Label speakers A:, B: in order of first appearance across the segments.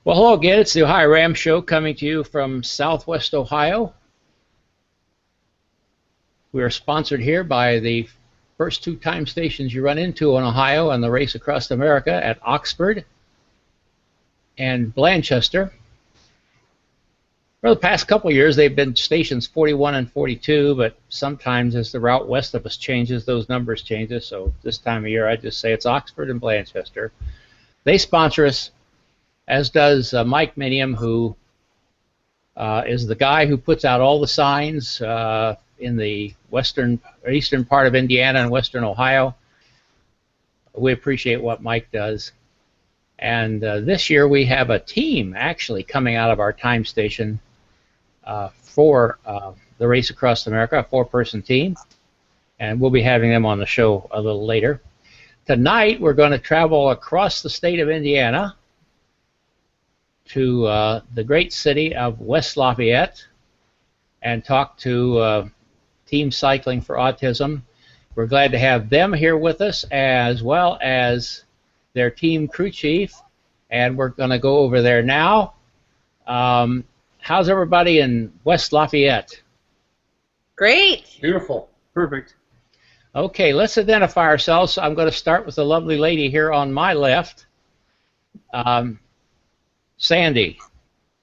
A: Well, hello again. It's the OhioRAAM show coming to you from Southwest Ohio. We are sponsored here by the first two time stations you run into in Ohio on the race across America at Oxford and Blanchester. For the past couple of years, they've been stations 41 and 42, but sometimes as the route west of us changes, those numbers changes. So this time of year, I just say it's Oxford and Blanchester. They sponsor us, as does Mike Minium, who is the guy who puts out all the signs in the eastern part of Indiana and western Ohio. We appreciate what Mike does. And this year we have a team actually coming out of our time station for the race across America, a 4-person team. And we'll be having them on the show a little later. Tonight we're going to travel across the state of Indiana to the great city of West Lafayette and talk to Team Cycling for Autism. We're glad to have them here with us, as well as their team crew chief, and we're going to go over there now. How's everybody in West Lafayette?
B: Great.
C: Beautiful. Perfect.
A: Okay, let's identify ourselves. I'm going to start with the lovely lady here on my left. Sandy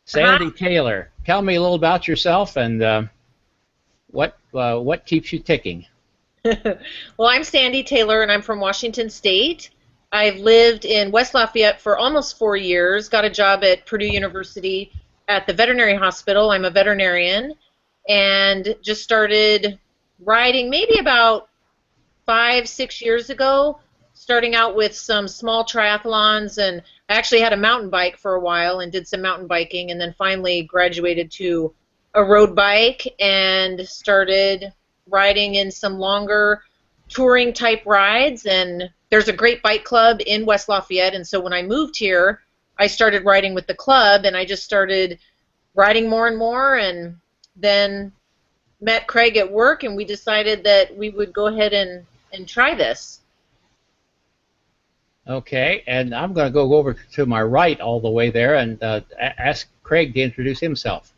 A: Taylor, tell me a little about yourself and what keeps you ticking.
B: Well, I'm Sandy Taylor, and I'm from Washington State. I've lived in West Lafayette for almost 4 years, got a job at Purdue University at the veterinary hospital. I'm a veterinarian, and just started riding maybe about 5-6 years ago, starting out with some small triathlons, and I actually had a mountain bike for a while and did some mountain biking, and then finally graduated to a road bike and started riding in some longer touring type rides. And there's a great bike club in West Lafayette, and so when I moved here, I started riding with the club, and I just started riding more and more, and then met Craig at work, and we decided that we would go ahead and try this.
A: Okay, and I'm going to go over to my right all the way there and ask Craig to introduce himself.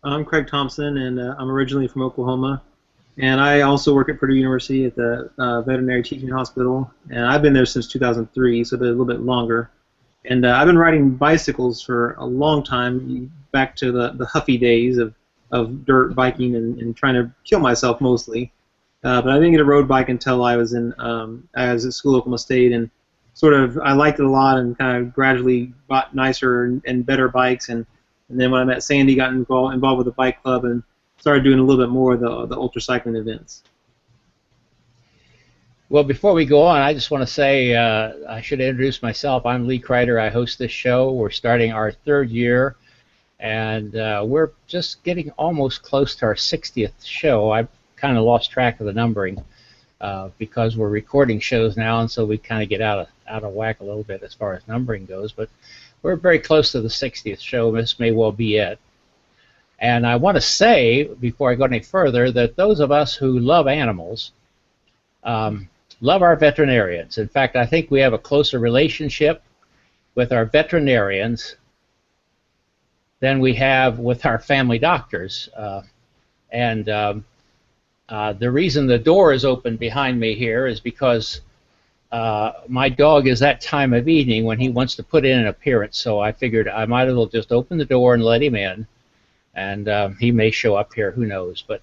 C: I'm Craig Thompson, and I'm originally from Oklahoma. And I also work at Purdue University at the veterinary teaching hospital. And I've been there since 2003, so a little bit longer. And I've been riding bicycles for a long time, back to the Huffy days of dirt biking and trying to kill myself mostly. But I didn't get a road bike until I was at school at Oklahoma State, and I liked it a lot and kind of gradually bought nicer and better bikes. And then when I met Sandy, got involved with the bike club and started doing a little bit more of the ultra cycling events.
A: Well, before we go on, I just want to say I should introduce myself. I'm Lee Kreider. I host this show. We're starting our 3rd year, and we're just getting almost close to our 60th show. I've kind of lost track of the numbering because we're recording shows now, and so we kind of get out of whack a little bit as far as numbering goes. But we're very close to the 60th show. This may well be it. And I want to say, before I go any further, that those of us who love animals love our veterinarians. In fact, I think we have a closer relationship with our veterinarians than we have with our family doctors. The reason the door is open behind me here is because my dog is that time of evening when he wants to put in an appearance, so I figured I might as well just open the door and let him in, and he may show up here, who knows. But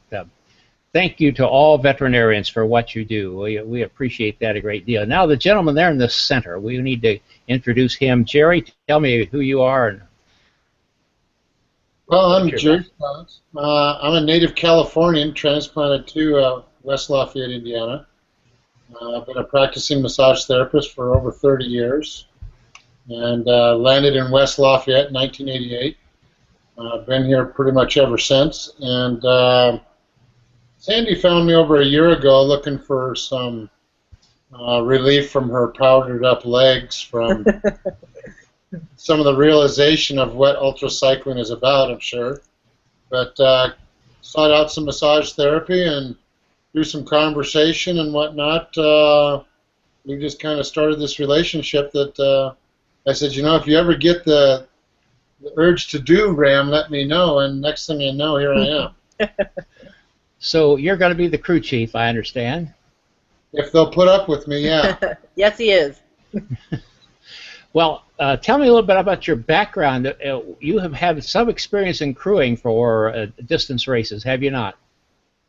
A: thank you to all veterinarians for what you do. We appreciate that a great deal. Now the gentleman there in the center, we need to introduce him. Jerry, tell me who you are. And
D: well, I'm Jerry. I'm a native Californian transplanted to West Lafayette, Indiana. I've been a practicing massage therapist for over 30 years and landed in West Lafayette in 1988. I've been here pretty much ever since. And Sandy found me over a year ago looking for some relief from her powdered up legs from some of the realization of what ultracycling is about, I'm sure. But sought out some massage therapy and through some conversation and whatnot, we just kind of started this relationship that I said, you know, if you ever get the urge to do RAM, let me know. And next thing you know, here I am.
A: So you're going to be the crew chief, I understand.
D: If they'll put up with me, yeah.
B: Yes, he is.
A: Well, tell me a little bit about your background. You have had some experience in crewing for distance races, have you not?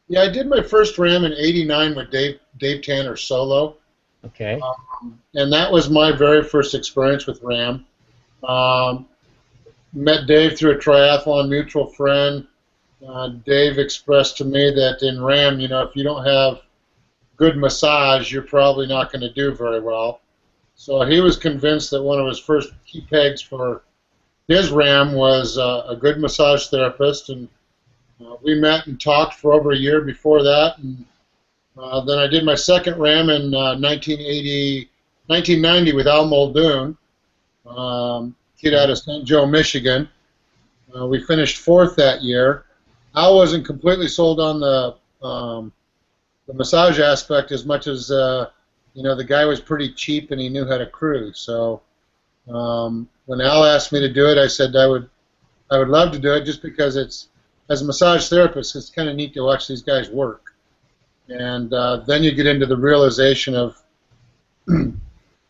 D: Yeah, I did my first RAM in '89 with Dave Tanner solo.
A: Okay.
D: And that was my very first experience with RAM. Met Dave through a triathlon mutual friend. Dave expressed to me that in RAM, you know, if you don't have good massage, you're probably not going to do very well. So he was convinced that one of his first key pegs for his RAM was a good massage therapist, and we met and talked for over a year before that. And then I did my second RAM in 1990 with Al Muldoon, kid out of St. Joe, Michigan. We finished fourth that year. Al wasn't completely sold on the massage aspect as much as you know, the guy was pretty cheap and he knew how to crew. So when Al asked me to do it, I said I would love to do it, just because it's, as a massage therapist, it's kind of neat to watch these guys work. And then you get into the realization of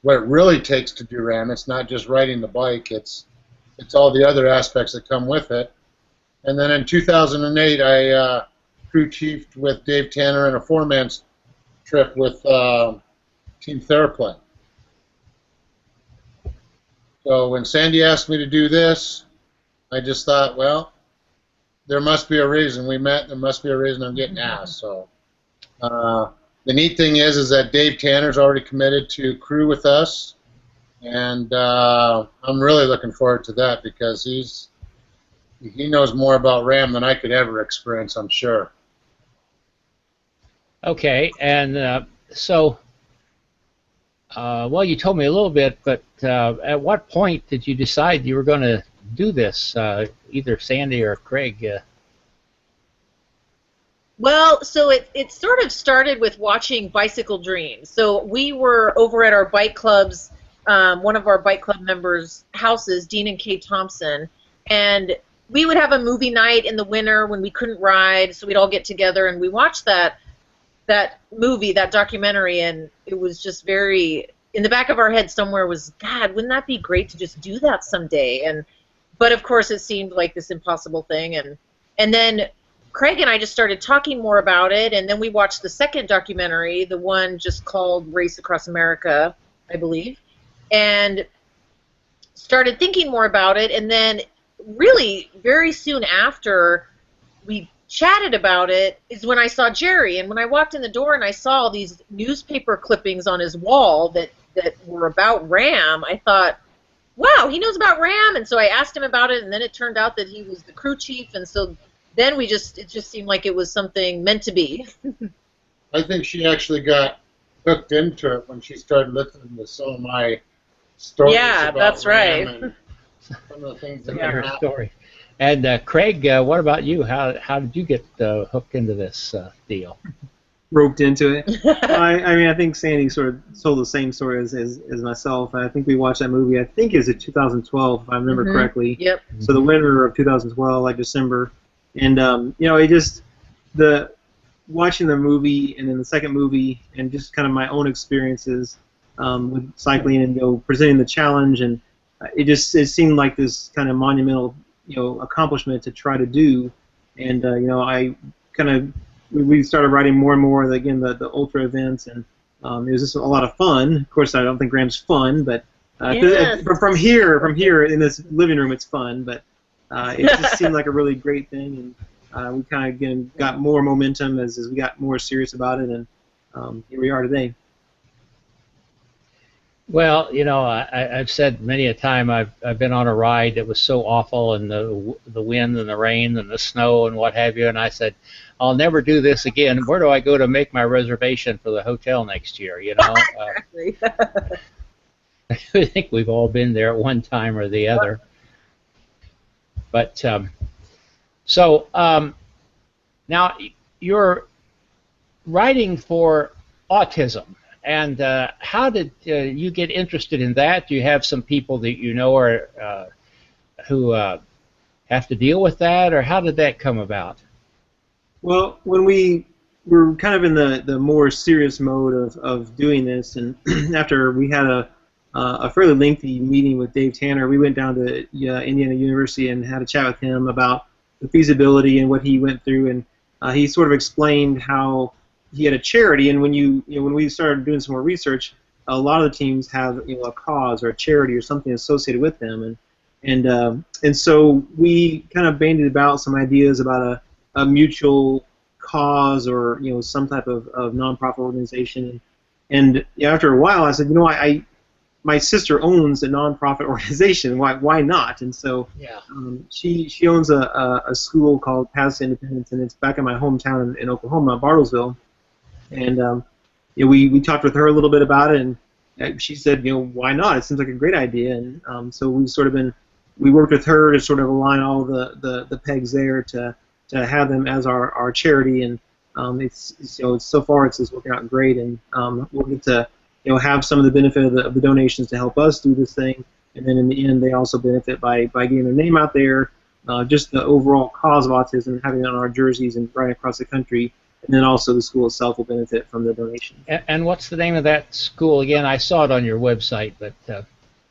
D: what it really takes to do RAM. It's not just riding the bike, it's all the other aspects that come with it. And then in 2008, I crew chiefed with Dave Tanner in a four-man trip with Team Theraplane. So when Sandy asked me to do this, I just thought, well, there must be a reason. We met, there must be a reason I'm getting asked. So the neat thing is that Dave Tanner's already committed to crew with us, and I'm really looking forward to that, because he knows more about RAM than I could ever experience, I'm sure.
A: Okay, and so, well, you told me a little bit, but at what point did you decide you were going to do this, either Sandy or Craig?
B: Well, so it sort of started with watching Bicycle Dreams. So we were over at our bike club's, one of our bike club members' houses, Dean and Kate Thompson, and we would have a movie night in the winter when we couldn't ride, so we'd all get together and we watched that movie, that documentary, and it was just very, in the back of our head somewhere was, God, wouldn't that be great to just do that someday? But of course it seemed like this impossible thing, and then Craig and I just started talking more about it, and then we watched the second documentary, the one just called Race Across America, I believe, and started thinking more about it, and then really very soon after we chatted about it is when I saw Jerry, and when I walked in the door and I saw all these newspaper clippings on his wall that were about RAM, I thought, wow, he knows about RAM. And so I asked him about it, and then it turned out that he was the crew chief, and so then it just seemed like it was something meant to be.
D: I think she actually got hooked into it when she started listening to some of my stories.
B: Yeah,
D: about
B: that's
D: RAM
B: right.
D: and some of the things that
A: Her
D: happened.
A: story. And Craig, what about you? How did you get hooked into this deal?
C: Roped into it. I mean, I think Sandy sort of told the same story as myself. I think we watched that movie, I think it was in 2012, if I remember correctly.
B: Yep.
C: So the winter of 2012, like December. And, you know, watching the movie and then the second movie and just kind of my own experiences with cycling and, you know, presenting the challenge, and it seemed like this kind of monumental, you know, accomplishment to try to do. And, you know, we started writing more and more, again, the ultra events, and it was just a lot of fun. Of course, I don't think RAM's fun, but
B: Yes.
C: from here in this living room, it's fun. But it just seemed like a really great thing, and we kind of again got more momentum as we got more serious about it, and here we are today.
A: Well, you know, I've said many a time I've been on a ride that was so awful, and the wind and the rain and the snow and what have you, and I said, I'll never do this again. Where do I go to make my reservation for the hotel next year? You know, I think we've all been there at one time or the other. But now you're writing for autism. And how did you get interested in that? Do you have some people that you know are who have to deal with that, or how did that come about?
C: Well, when we were kind of in the more serious mode of doing this, and after we had a fairly lengthy meeting with Dave Tanner, we went down to Indiana University and had a chat with him about the feasibility and what he went through, and he sort of explained how he had a charity, and when when we started doing some more research, a lot of the teams have a cause or a charity or something associated with them, and so we kind of bandied about some ideas about a mutual cause or some type of nonprofit organization, and after a while I said, my sister owns a nonprofit organization. Why not? And so
A: Yeah.
C: She owns a school called Paths to Independence, and it's back in my hometown in Oklahoma, Bartlesville. And we talked with her a little bit about it, and she said, why not? It seems like a great idea. And so we worked with her to sort of align all the pegs there to have them as our charity, and it's so far it's working out great, and we'll get to have some of the benefit of the donations to help us do this thing, and then in the end they also benefit by getting their name out there, just the overall cause of autism, having it on our jerseys and right across the country, and then also the school itself will benefit from the donation.
A: And what's the name of that school again? I saw it on your website, but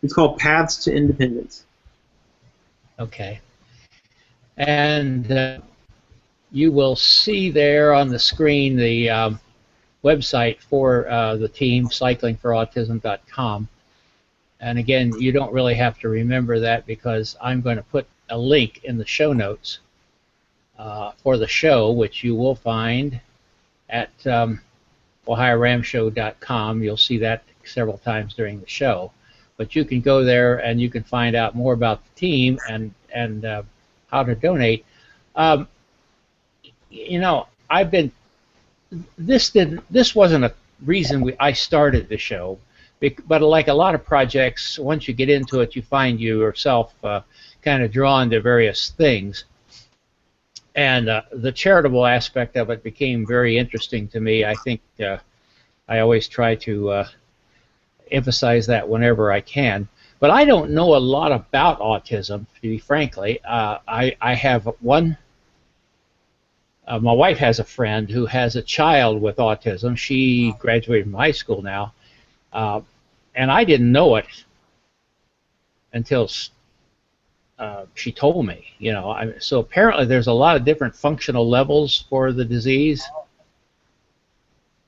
C: it's called Paths to Independence.
A: Okay. And you will see there on the screen the website for the team, cyclingforautism.com. And again, you don't really have to remember that because I'm going to put a link in the show notes for the show, which you will find at OhioRAAMshow.com. You'll see that several times during the show. But you can go there and you can find out more about the team and how to donate. I've been. This wasn't a reason I started the show, but like a lot of projects, once you get into it, you find yourself kind of drawn to various things. And the charitable aspect of it became very interesting to me. I think I always try to emphasize that whenever I can. But I don't know a lot about autism, to be frankly. I have one. My wife has a friend who has a child with autism. She graduated from high school now, and I didn't know it until she told me. So apparently there's a lot of different functional levels for the disease.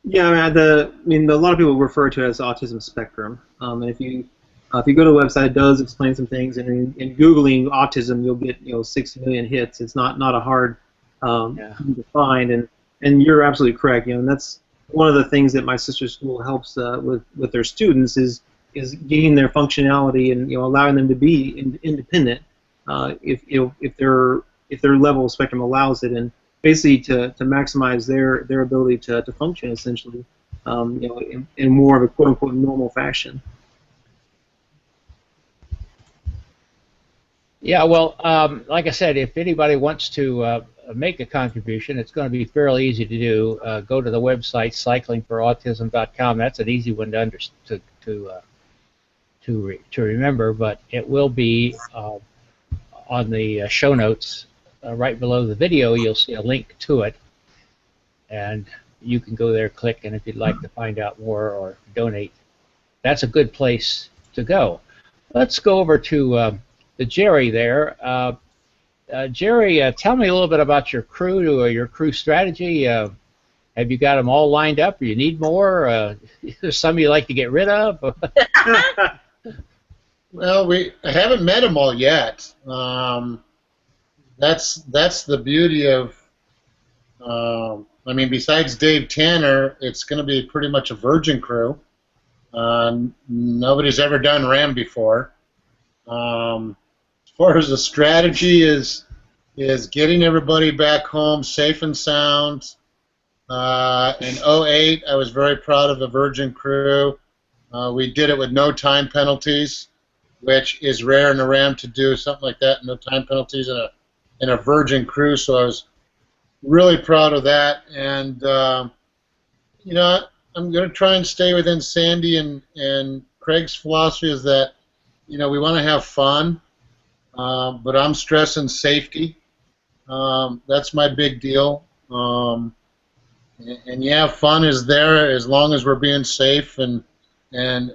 C: Yeah, a lot of people refer to it as autism spectrum. And if you go to the website, it does explain some things. And in Googling autism, you'll get 6 million hits. It's not a hard thing to find. And you're absolutely correct. And that's one of the things that my sister's school helps with their students is gaining their functionality and allowing them to be independent if their level of spectrum allows it, and basically to maximize their ability to function essentially in more of a quote unquote normal fashion.
A: Yeah, well, like I said, if anybody wants to make a contribution, it's going to be fairly easy to do. Go to the website cyclingforautism.com. That's an easy one to remember, but it will be on the show notes right below the video. You'll see a link to it, and you can go there, click, and if you'd like to find out more or donate, that's a good place to go. Let's go over to Jerry there. Jerry, tell me a little bit about your crew, your crew strategy. Have you got them all lined up, or you need more? There's some you like to get rid of?
D: Well, I haven't met them all yet. That's the beauty of. Besides Dave Tanner, it's going to be pretty much a virgin crew. Nobody's ever done RAM before. As far as the strategy is getting everybody back home safe and sound. In 2008, I was very proud of the virgin crew. We did it with no time penalties, which is rare in a RAM to do something like that. No time penalties in a virgin crew. So I was really proud of that. And I'm going to try and stay within Sandy and Craig's philosophy is that, we want to have fun, but I'm stressing safety. That's my big deal. And yeah, fun is there as long as we're being safe and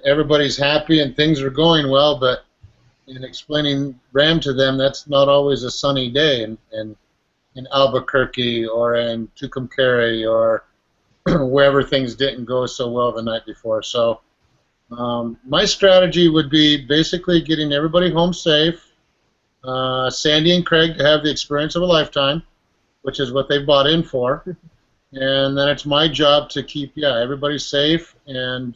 D: everybody's happy and things are going well. But in explaining RAM to them, that's not always a sunny day in Albuquerque or in Tucumcari or wherever things didn't go so well the night before. So my strategy would be basically getting everybody home safe, Sandy and Craig to have the experience of a lifetime, which is what they bought in for. And then it's my job to keep, everybody safe and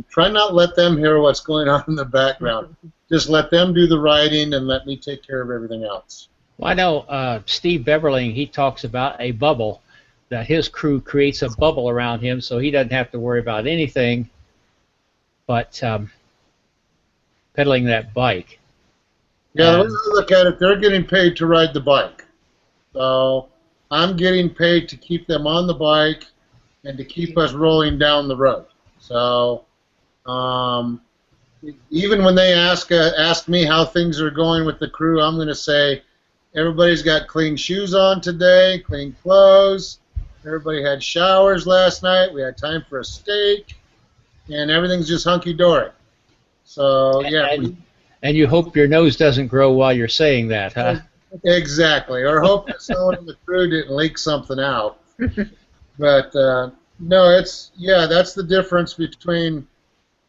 D: try not let them hear what's going on in the background. Just let them do the writing and let me take care of everything else.
A: Well, I know Steve Beverling, he talks about a bubble, that his crew creates a bubble around him so he doesn't have to worry about anything but pedaling that bike.
D: Yeah, the way I look at it, they're getting paid to ride the bike. So I'm getting paid to keep them on the bike and to keep us rolling down the road. So even when they ask me how things are going with the crew, I'm going to say everybody's got clean shoes on today, clean clothes. Everybody had showers last night. We had time for a steak, and everything's just hunky-dory. So yeah.
A: And you hope your nose doesn't grow while you're saying that, huh?
D: Exactly. Or hope that someone in the crew didn't leak something out. But no, that's the difference between,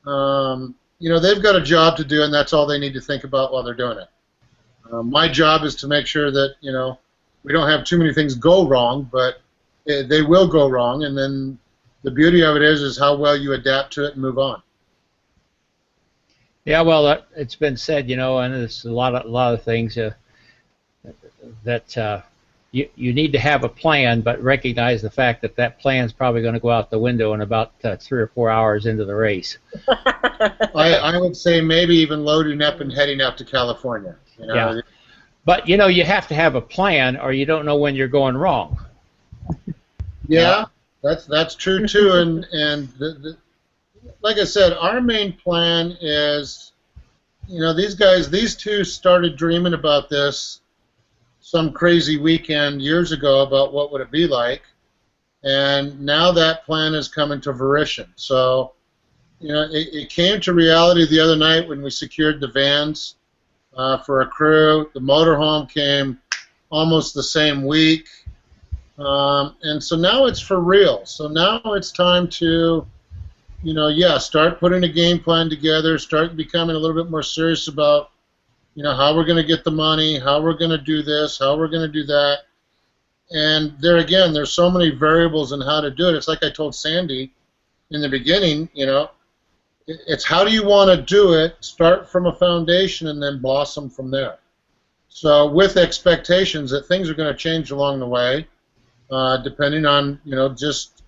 D: they've got a job to do, and that's all they need to think about while they're doing it. My job is to make sure that, we don't have too many things go wrong, but they will go wrong, and then the beauty of it is how well you adapt to it and move on.
A: Yeah, well, it's been said, and there's a lot of things that you need to have a plan, but recognize the fact that that plan is probably going to go out the window in about 3 or 4 hours into the race.
D: I would say maybe even loading up and heading out to California.
A: Yeah, but you have to have a plan, or you don't know when you're going wrong.
D: Yeah, that's true too, and like I said, our main plan is, these two started dreaming about this some crazy weekend years ago about what would it be like, and now that plan is coming to fruition. So, it came to reality the other night when we secured the vans for a crew. The motorhome came almost the same week, and so now it's for real. So now it's time to, start putting a game plan together, start becoming a little bit more serious about, how we're going to get the money, how we're going to do this, how we're going to do that. And there again, there's so many variables in how to do it. It's like I told Sandy in the beginning, it's how do you want to do it, start from a foundation, and then blossom from there. So with expectations that things are going to change along the way, depending on, just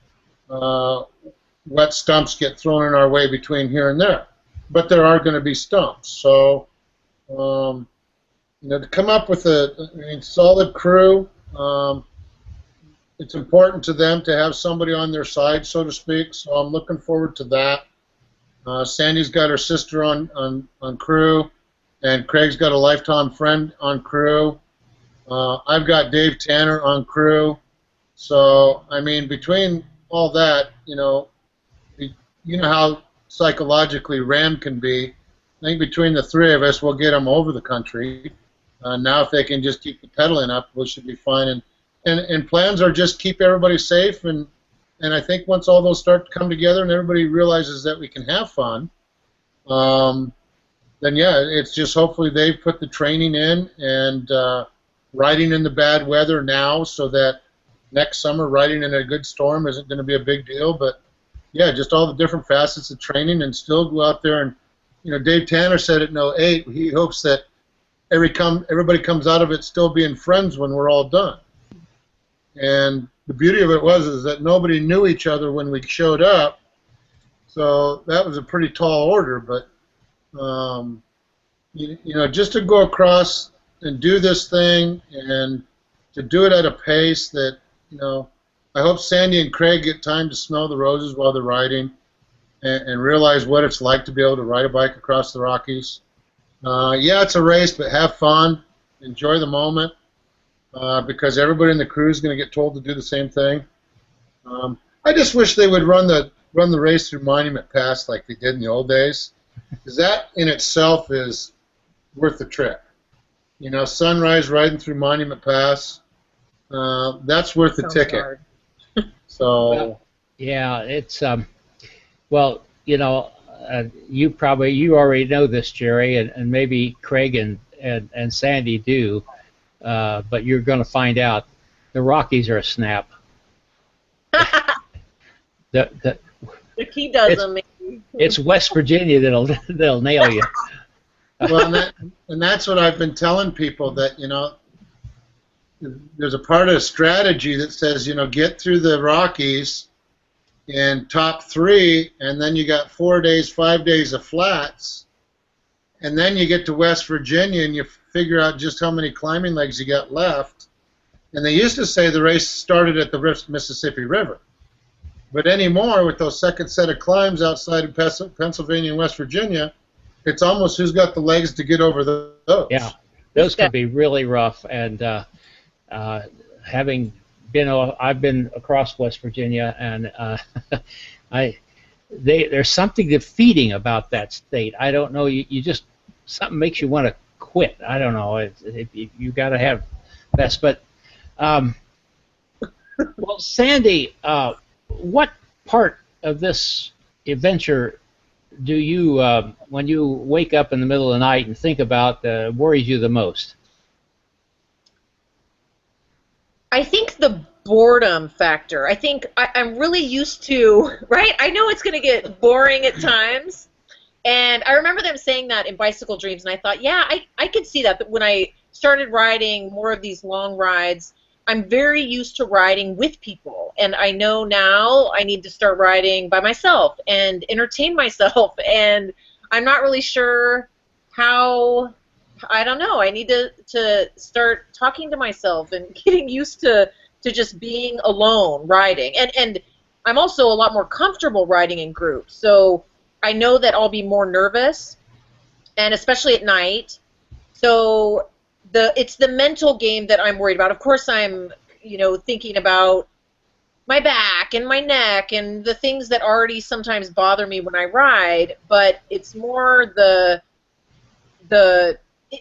D: what stumps get thrown in our way between here and there. But there are going to be stumps. So, to come up with a solid crew, it's important to them to have somebody on their side, so to speak. So I'm looking forward to that. Sandy's got her sister on crew, and Craig's got a lifetime friend on crew. I've got Dave Tanner on crew. So, between all that, you know how psychologically RAM can be. I think between the three of us, we'll get them over the country. Now, if they can just keep the pedaling up, we should be fine. And plans are just keep everybody safe. And I think once all those start to come together and everybody realizes that we can have fun, then yeah, it's just hopefully they've put the training in and riding in the bad weather now, so that next summer riding in a good storm isn't going to be a big deal. But yeah, just all the different facets of training, and still go out there and, Dave Tanner said at 08, he hopes that everybody comes out of it still being friends when we're all done. And the beauty of it is that nobody knew each other when we showed up, so that was a pretty tall order. But just to go across and do this thing, and to do it at a pace that I hope Sandy and Craig get time to smell the roses while they're riding and realize what it's like to be able to ride a bike across the Rockies. Yeah, it's a race, but have fun. Enjoy the moment because everybody in the crew is going to get told to do the same thing. I just wish they would run the race through Monument Pass like they did in the old days, because that in itself is worth the trip. You know, sunrise riding through Monument Pass, that's worth the ticket.
B: Hard.
D: So
A: Well, yeah, it's well, you know, you already know this, Jerry, and maybe Craig and Sandy do, but you're going to find out the Rockies are a snap. The
B: If he doesn't, maybe.
A: it's West Virginia that'll nail you.
D: well, and that's what I've been telling people, that, you know, there's a part of strategy that says, you know, get through the Rockies in top 3, and then you got 4 days, 5 days of flats, and then you get to West Virginia and you figure out just how many climbing legs you got left. And they used to say the race started at the Mississippi River. But anymore, with those second set of climbs outside of Pennsylvania and West Virginia, it's almost who's got the legs to get over those.
A: Yeah, those can be really rough. And I've been across West Virginia, and there's something defeating about that state. I don't know. You just something makes you want to quit. I don't know. You got to have best. But well, Sandy, what part of this adventure do you, when you wake up in the middle of the night and think about, worries you the most?
B: I think the boredom factor. I think I'm really used to, right? I know it's going to get boring at times. And I remember them saying that in Bicycle Dreams, and I thought, yeah, I could see that. But when I started riding more of these long rides, I'm very used to riding with people. And I know now I need to start riding by myself and entertain myself. And I'm not really sure how, I don't know, I need to start talking to myself and getting used to just being alone riding. And I'm also a lot more comfortable riding in groups. So I know that I'll be more nervous, and especially at night. So it's the mental game that I'm worried about. Of course, I'm thinking about my back and my neck and the things that already sometimes bother me when I ride. But it's more the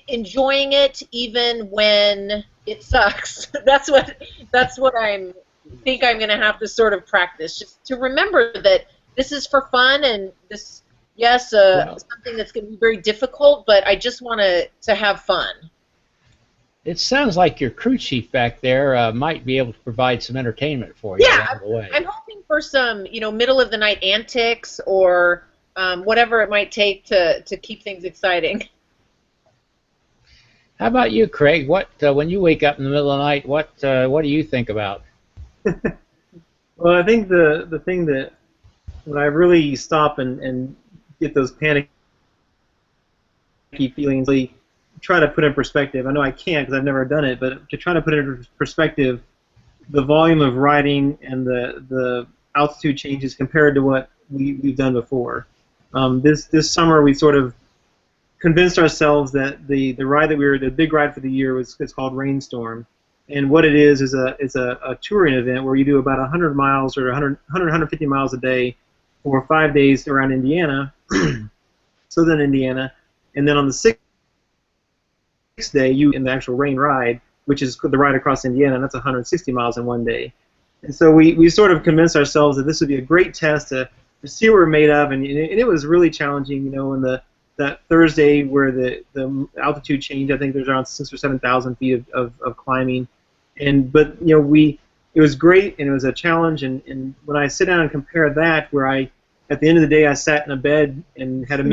B: enjoying it even when it sucks. That's what I think I'm going to have to sort of practice, just to remember that this is for fun, and this, yes, something that's going to be very difficult, but I just want to have fun.
A: It sounds like your crew chief back there might be able to provide some entertainment for you along the way.
B: I'm hoping for some, middle of the night antics or whatever it might take to keep things exciting.
A: How about you, Craig? What when you wake up in the middle of the night, what do you think about?
C: Well, I think the thing that when I really stop and get those panicky feelings, really try to put in perspective. I know I can't because I've never done it, but to try to put in perspective the volume of riding and the altitude changes compared to what we've done before. This summer we sort of convinced ourselves that the ride that the big ride for the year is called Rainstorm, and what it is a touring event where you do about 100 miles or 150 miles a day for 5 days around Indiana, southern Indiana, and then on the sixth day you in the actual rain ride, which is the ride across Indiana, and that's 160 miles in one day. And so we sort of convinced ourselves that this would be a great test to see what we're made of, and it was really challenging, in that Thursday where the altitude change. I think there's around 6,000 or 7,000 feet of climbing, but it was great, and it was a challenge. And when I sit down and compare that, where at the end of the day I sat in a bed and had a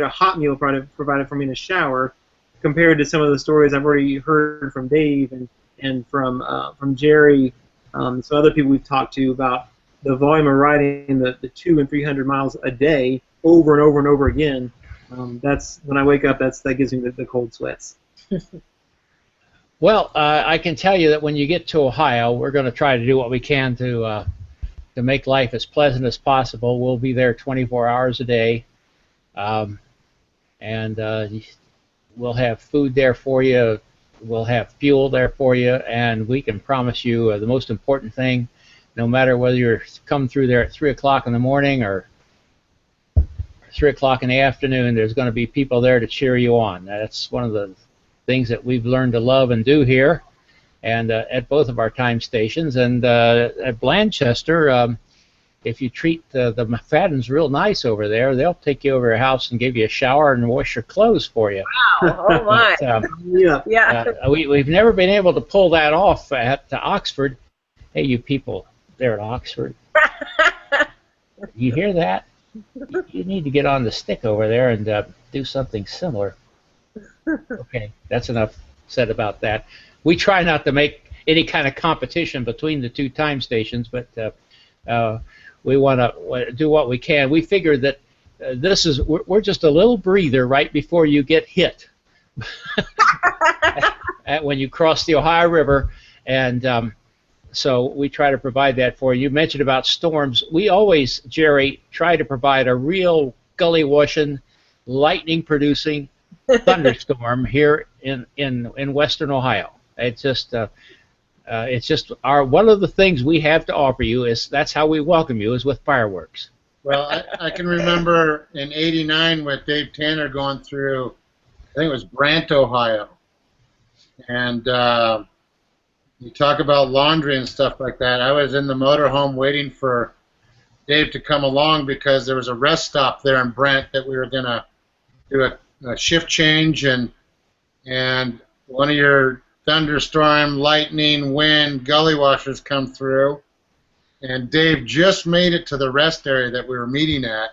C: hot meal provided for me in a shower, compared to some of the stories I've already heard from Dave and from Jerry, some other people we've talked to about the volume of riding the 200 and 300 miles a day over and over and over again. That's when I wake up. That gives me the cold sweats.
A: Well, I can tell you that when you get to Ohio, we're going to try to do what we can to make life as pleasant as possible. We'll be there 24 hours a day, um, and we'll have food there for you. We'll have fuel there for you, and we can promise you the most important thing, no matter whether you're come through there at 3 o'clock in the morning or 3 o'clock in the afternoon, there's going to be people there to cheer you on. That's one of the things that we've learned to love and do here, and at both of our time stations. And at Blanchester, if you treat the McFaddens real nice over there, they'll take you over your house and give you a shower and wash your clothes for you.
B: Wow! Oh my!
A: We've never been able to pull that off at Oxford. Hey, you people there at Oxford, you hear that? You need to get on the stick over there and do something similar. Okay, that's enough said about that. We try not to make any kind of competition between the two time stations, but we want to do what we can. We figure that we're just a little breather right before you get hit when you cross the Ohio River, and so we try to provide that for you. You mentioned about storms. We always, Jerry, try to provide a real gully-washing, lightning-producing thunderstorm here in Western Ohio. It's just one of the things we have to offer you is that's how we welcome you is with fireworks.
D: Well, I can remember in '89 with Dave Tanner going through, I think it was Brant, Ohio, and you talk about laundry and stuff like that. I was in the motorhome waiting for Dave to come along because there was a rest stop there in Brant that we were going to do a shift change, and one of your thunderstorm, lightning, wind, gully washers come through, and Dave just made it to the rest area that we were meeting at.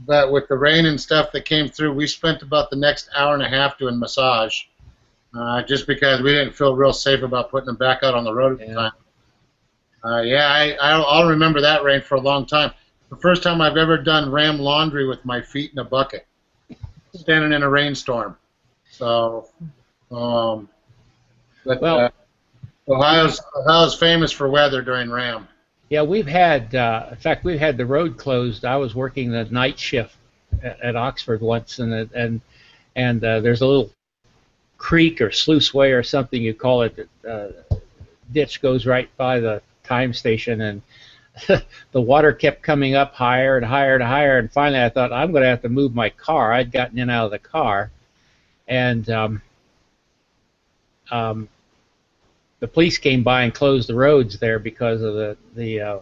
D: But with the rain and stuff that came through, we spent about the next hour and a half doing massage. Just because we didn't feel real safe about putting them back out on the road at the time. I'll remember that rain for a long time. The first time I've ever done RAM laundry with my feet in a bucket, standing in a rainstorm. So, Ohio's famous for weather during RAM.
A: Yeah, we've had, in fact, we've had the road closed. I was working the night shift at Oxford once, and there's a little creek or sluiceway or something you call it, ditch goes right by the time station, and the water kept coming up higher and higher and higher, and finally I thought, I'm going to have to move my car. I'd gotten in and out of the car, and the police came by and closed the roads there because of the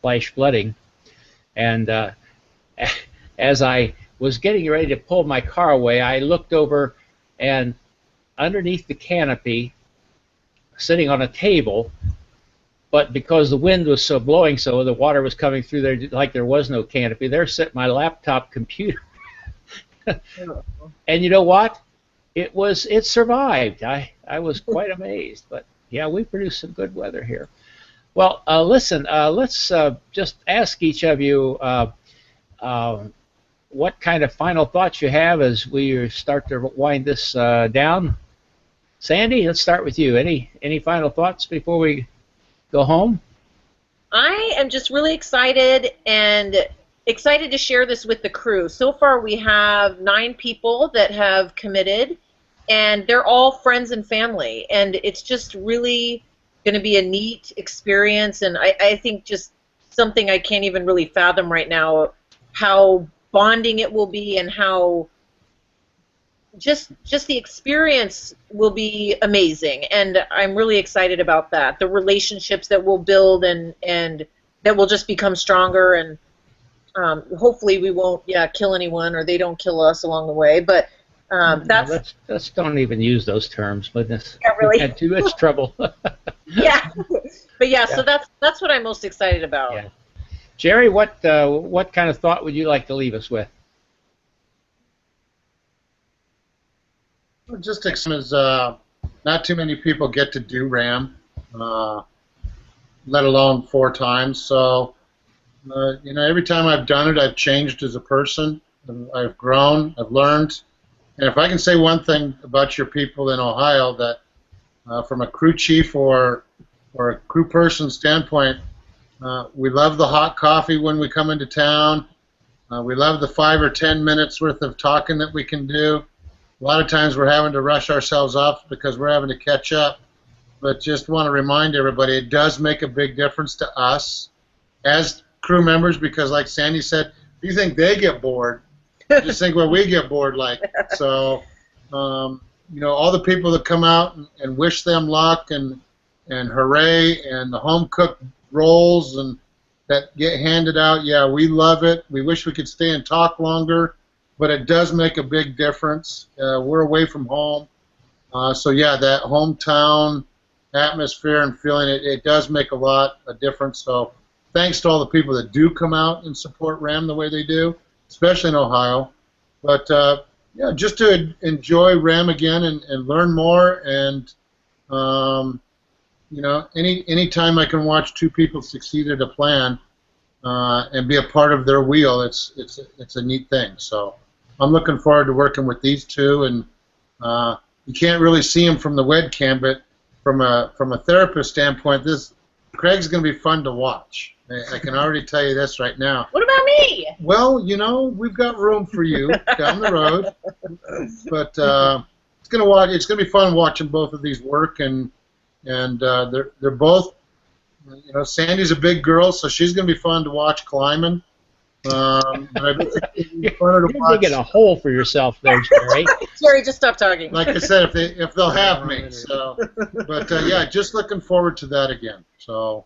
A: flash flooding, and as I was getting ready to pull my car away, I looked over, and underneath the canopy, sitting on a table, but because the wind was blowing so, the water was coming through there like there was no canopy. There sat my laptop computer, and you know what? It survived. I was quite amazed. But yeah, we produce some good weather here. Well, listen, let's just ask each of you what kind of final thoughts you have as we start to wind this down. Sandy, let's start with you. Any final thoughts before we go home?
B: I am just really excited to share this with the crew. So far we have 9 people that have committed, and they're all friends and family, and it's just really going to be a neat experience, and I think just something I can't even really fathom right now, how bonding it will be, and how just the experience will be amazing, and I'm really excited about that. The relationships that we'll build and that will just become stronger, and hopefully we won't kill anyone, or they don't kill us along the way. But
A: let's don't even use those terms. Goodness,
B: really.
A: We had too much trouble.
B: Yeah, but yeah, so that's what I'm most excited about.
A: Yeah. Jerry, what kind of thought would you like to leave us with?
D: Just as not too many people get to do RAM, let alone 4 times. So, every time I've done it, I've changed as a person. I've grown. I've learned. And if I can say one thing about your people in Ohio, that from a crew chief or a crew person standpoint, we love the hot coffee when we come into town. We love the 5 or 10 minutes worth of talking that we can do. A lot of times we're having to rush ourselves off because we're having to catch up. But just want to remind everybody, it does make a big difference to us as crew members, because like Sandy said, if you think they get bored, just think what we get bored like. So, you know, all the people that come out and wish them luck and hooray, and the home-cooked rolls and that get handed out, yeah, we love it. We wish we could stay and talk longer, but it does make a big difference. We're away from home. So, yeah, that hometown atmosphere and feeling, it does make a lot of difference. So thanks to all the people that do come out and support RAM the way they do, especially in Ohio. But, yeah, just to enjoy RAM again and learn more, and, you know, any time I can watch two people succeed at a plan and be a part of their wheel, it's a neat thing. So I'm looking forward to working with these two, and you can't really see them from the webcam, but from a therapist standpoint, Craig's going to be fun to watch. I can already tell you this right now.
B: What about me?
D: Well, you know, we've got room for you down the road, but it's going to be fun watching both of these work, and they're both, you know, Sandy's a big girl, so she's going to be fun to watch climbing. But I bet it'll be funner to watch.
A: You're digging a hole for yourself there, Jerry.
B: Jerry, just stop talking.
D: Like I said, if they'll have me. So, but yeah, just looking forward to that again. So.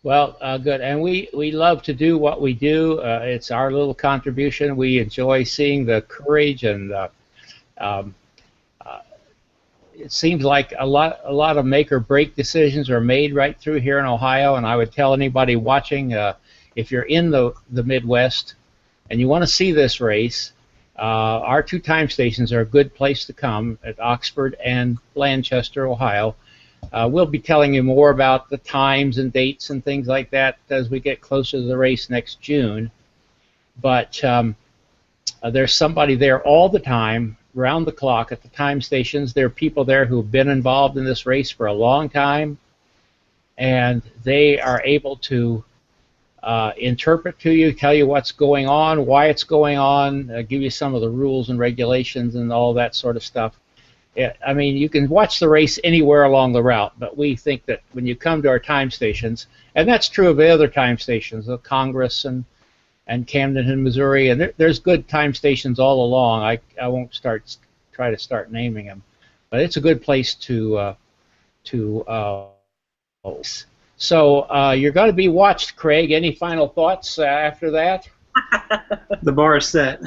A: Well, good, and we love to do what we do. It's our little contribution. We enjoy seeing the courage, and it seems like a lot of make or break decisions are made right through here in Ohio. And I would tell anybody watching, if you're in the Midwest and you want to see this race, our two time stations are a good place to come at Oxford and Lancaster, Ohio. We'll be telling you more about the times and dates and things like that as we get closer to the race next June. But there's somebody there all the time, round the clock at the time stations. There are people there who have been involved in this race for a long time, and they are able to interpret to you, tell you what's going on, why it's going on, give you some of the rules and regulations and all that sort of stuff. I mean, you can watch the race anywhere along the route, but we think that when you come to our time stations, and that's true of the other time stations, the Congress and Camden and Missouri, and there's good time stations all along. I won't try to start naming them, but it's a good place to So you're going to be watched, Craig. Any final thoughts after that?
C: The bar is set.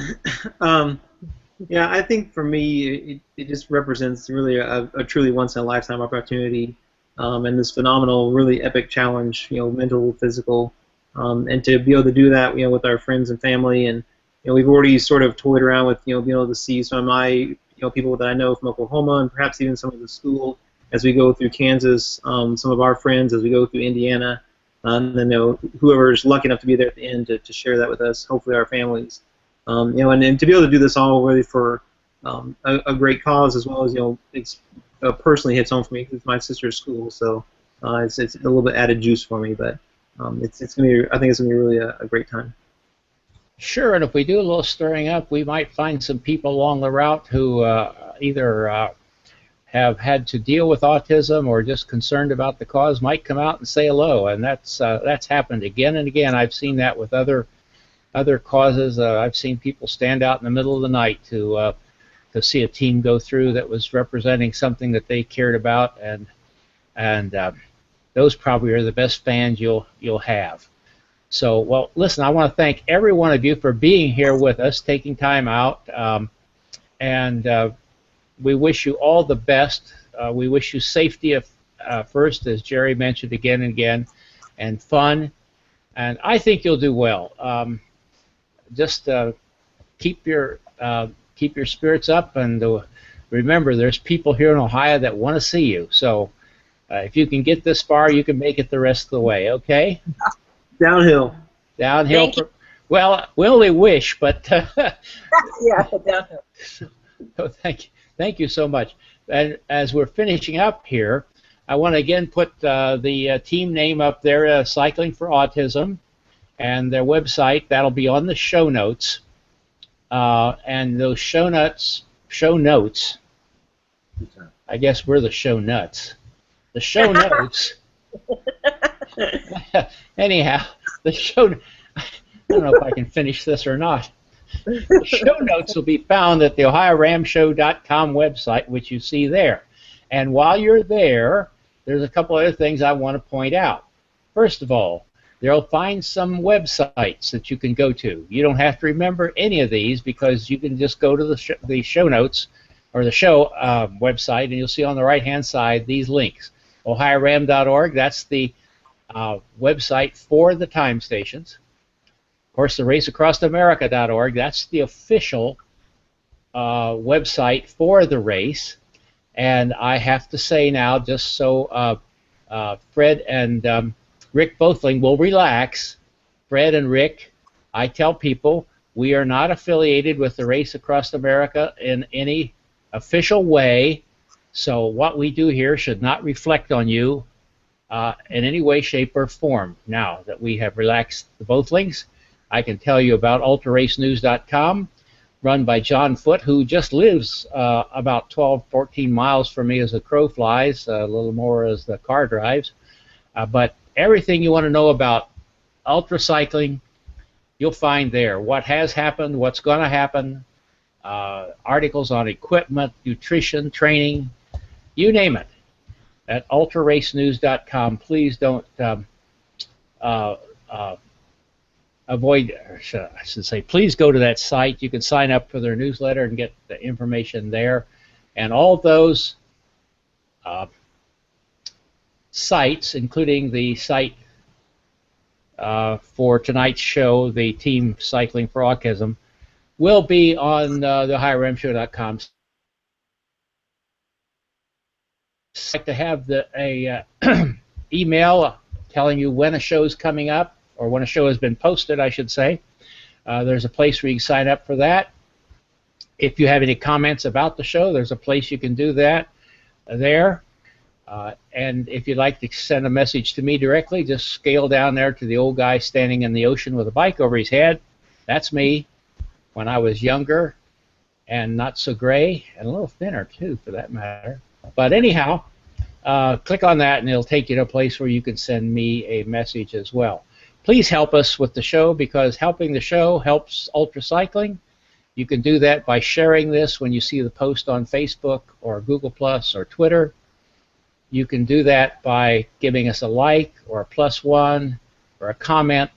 C: Yeah, I think for me, it just represents really a truly once-in-a-lifetime opportunity, and this phenomenal, really epic challenge, you know, mental, physical, and to be able to do that, you know, with our friends and family, and you know, we've already sort of toyed around with, you know, being able to see some of my, you know, people that I know from Oklahoma, and perhaps even some of the school as we go through Kansas, some of our friends as we go through Indiana, and then, you know, whoever is lucky enough to be there at the end to share that with us, hopefully our families. You know, and to be able to do this all really for a great cause, as well as, you know, it's personally hits home for me because it's my sister's school, so it's a little bit added juice for me. But it's gonna be, I think it's gonna be really a great time.
A: Sure, and if we do a little stirring up, we might find some people along the route who either have had to deal with autism or just concerned about the cause, might come out and say hello, and that's happened again and again. I've seen that with other causes. I've seen people stand out in the middle of the night to see a team go through that was representing something that they cared about, and those probably are the best fans you'll have. So, well, listen, I want to thank every one of you for being here with us, taking time out, and we wish you all the best. We wish you safety first, as Jerry mentioned again and again, and fun, and I think you'll do well. Just keep your spirits up, and remember, there's people here in Ohio that want to see you. So if you can get this far, you can make it the rest of the way. Okay?
C: Downhill.
A: Downhill Well, we only wish, but
B: Yeah, downhill.
A: so thank you so much. And as we're finishing up here, I want to again put the team name up there, Cycling for Autism, and their website. That'll be on the show notes. And those show notes, I guess we're the show nuts. The show notes, anyhow, the show, I don't know if I can finish this or not. The show notes will be found at the OhioRAAMshow.com website, which you see there. And while you're there, there's a couple other things I want to point out. First of all, you'll find some websites that you can go to. You don't have to remember any of these because you can just go to the show notes or the show website, and you'll see on the right-hand side these links. OhioRAAM.org, that's the website for the time stations. Of course, the RaceAcrossAmerica.org, that's the official website for the race. And I have to say now, just so Fred and Rick Bothling will relax, Fred and Rick, I tell people we are not affiliated with the Race Across America in any official way, so what we do here should not reflect on you in any way, shape, or form. Now that we have relaxed the Bothlings, I can tell you about ultraracenews.com, run by John Foote, who just lives about 12, 14 miles from me as the crow flies, a little more as the car drives. But everything you want to know about ultra cycling, you'll find there. What has happened, what's going to happen, articles on equipment, nutrition, training, you name it, at ultraracenews.com. Please don't avoid, or I should say, please go to that site. You can sign up for their newsletter and get the information there. And all those sites, including the site for tonight's show, the Team Cycling for Autism, will be on the OhioRAAMshow.com. I'd like to have a email telling you when a show is coming up, or when a show has been posted, I should say. There's a place where you can sign up for that. If you have any comments about the show, there's a place you can do that there. And if you'd like to send a message to me directly, just scale down there to the old guy standing in the ocean with a bike over his head. That's me when I was younger and not so gray, and a little thinner too, for that matter. But anyhow, click on that and it'll take you to a place where you can send me a message as well. Please help us with the show, because helping the show helps ultra cycling. You can do that by sharing this when you see the post on Facebook or Google Plus or Twitter. You can do that by giving us a like or a +1 or a comment.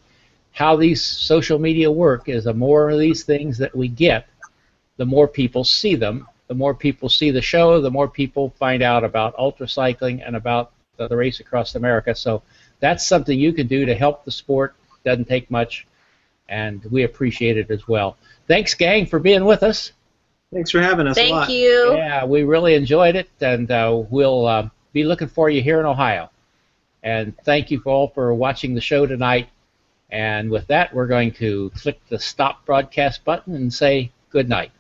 A: How these social media work is the more of these things that we get, the more people see them. The more people see the show, the more people find out about ultra cycling and about the Race Across America. So that's something you can do to help the sport. Doesn't take much, and we appreciate it as well. Thanks, gang, for being with us.
C: Thanks for having us a lot.
B: Thank you.
A: Yeah, we really enjoyed it, and we'll be looking for you here in Ohio. And thank you all for watching the show tonight. And with that, we're going to click the stop broadcast button and say good night.